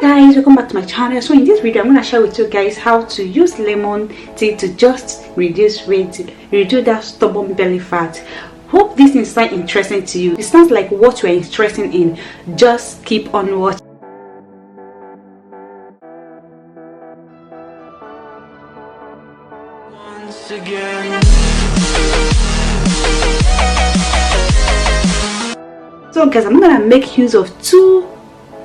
Guys, welcome back to my channel. So in this video I'm going to share with you guys how to use lemon tea to just reduce weight, reduce that stubborn belly fat. Hope this is quite interesting to you. It sounds like what you're interested in. Just keep on watching. Once again. So guys, I'm gonna make use of 2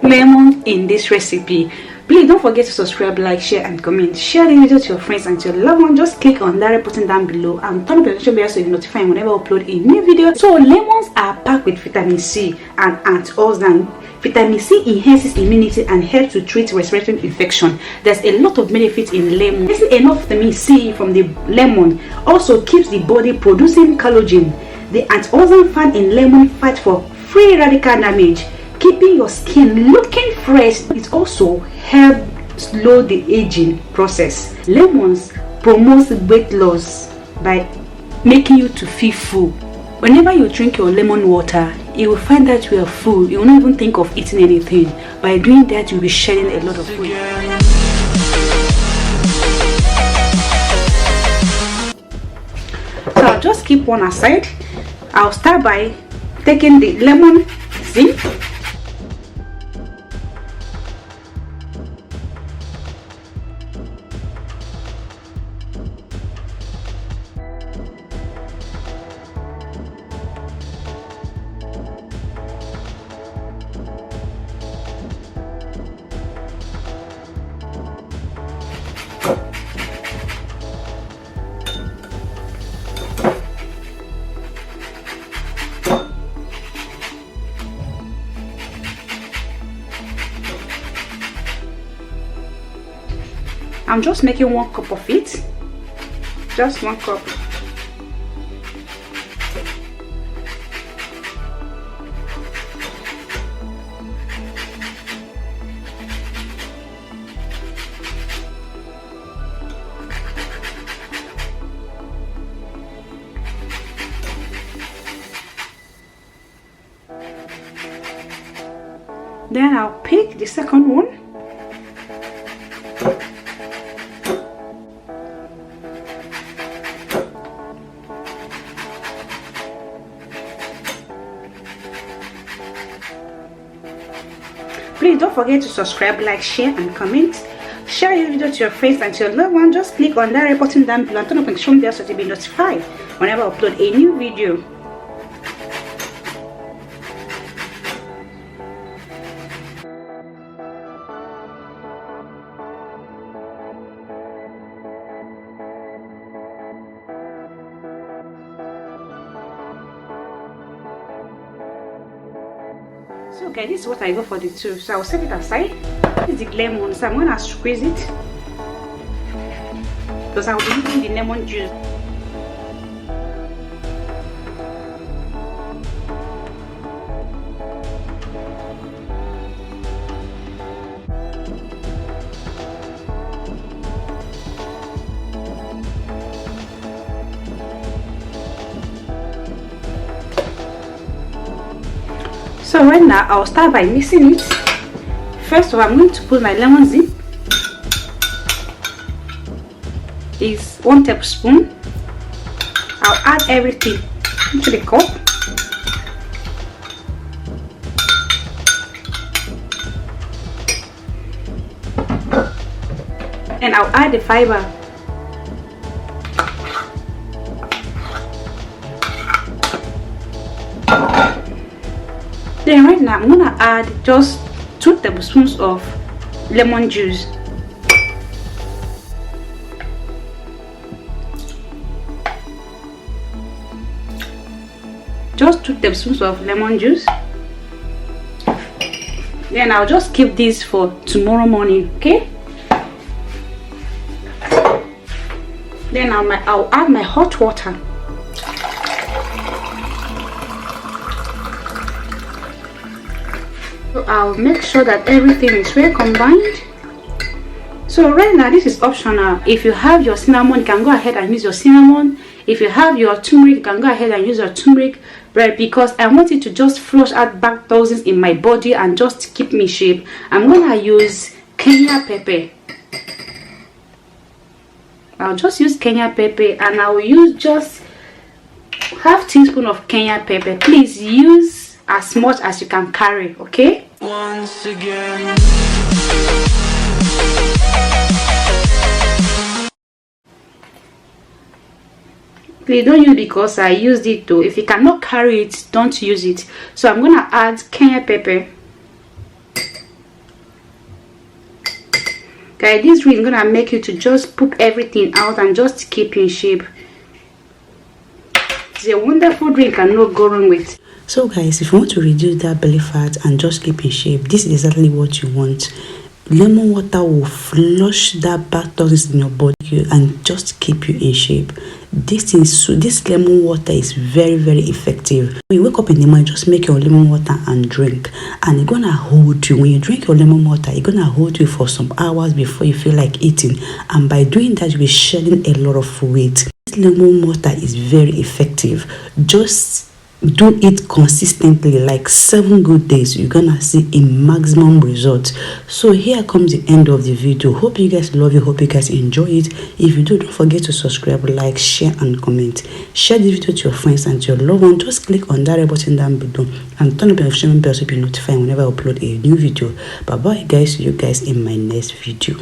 lemons in this recipe. Please don't forget to subscribe, like, share and comment. Share the video to your friends and to your loved ones. Just click on that red button down below and turn on the notification bell so you're notified whenever I upload a new video. So lemons are packed with vitamin C and antioxidant. Vitamin C enhances immunity and helps to treat respiratory infection. There's a lot of benefits in lemon. This is enough vitamin C from the lemon. Also keeps the body producing collagen. The antioxidant found in lemon fight for free radical damage, keeping your skin looking fresh. It also helps slow the aging process. Lemons promotes weight loss by making you to feel full. Whenever you drink your lemon water, you will find that you are full. You will not even think of eating anything. By doing that, you'll be shedding a lot of weight. So I'll just keep one aside. I'll start by taking the lemon zip. I'm just making 1 cup of it. Just 1 cup. Then I'll pick the second one. Please don't forget to subscribe, like, share and comment. Share this video to your friends and to your loved one. Just click on that red button down below and turn on the notification bell so to be notified whenever I upload a new video. So guys, this is what I go for the 2. So I'll set it aside. This is the lemon, so I'm gonna squeeze it because I'll be using the lemon juice. So right now I'll start by mixing it. First of all, I'm going to put my lemon zip. Is 1 tablespoon. I'll add everything into the cup. And I'll add the fiber. Then right now I'm gonna add just 2 tablespoons of lemon juice. Just 2 tablespoons of lemon juice. Then I'll just keep this for tomorrow morning, okay? Then I'll add my hot water. So I'll make sure that everything is well combined. So right now this is optional. If you have your cinnamon, you can go ahead and use your cinnamon. If you have your turmeric, you can go ahead and use your turmeric, right? Because I want it to just flush out bad toxins in my body and just keep me in shape. I'm gonna use Kenya pepper. I'll just use Kenya pepper, and I will use just half teaspoon of Kenya pepper. Please use as much as you can carry, okay? Once again. Please don't use because I used it though. If you cannot carry it, don't use it. So I'm gonna add Kenya pepper. Okay, this is gonna make you to just poop everything out and just keep in shape. It's a wonderful drink and no go wrong with. So guys, if you want to reduce that belly fat and just keep in shape, this is exactly what you want. Lemon water will flush that bad toxins in your body and just keep you in shape. This lemon water is very, very effective. When you wake up in the morning, just make your lemon water and drink, and it's gonna hold you. When you drink your lemon water, it's gonna hold you for some hours before you feel like eating, and by doing that, you'll be shedding a lot of weight. This lemon water is very effective. Just do it consistently, like 7 good days, you're gonna see a maximum result. So here comes the end of the video. Hope you guys love it, hope you guys enjoy it. If you do, don't forget to subscribe, like, share and comment. Share this video to your friends and to your loved one. Just click on that red button down below and turn on the notification bell so you be notified whenever I upload a new video. Bye bye guys, see you guys in my next video.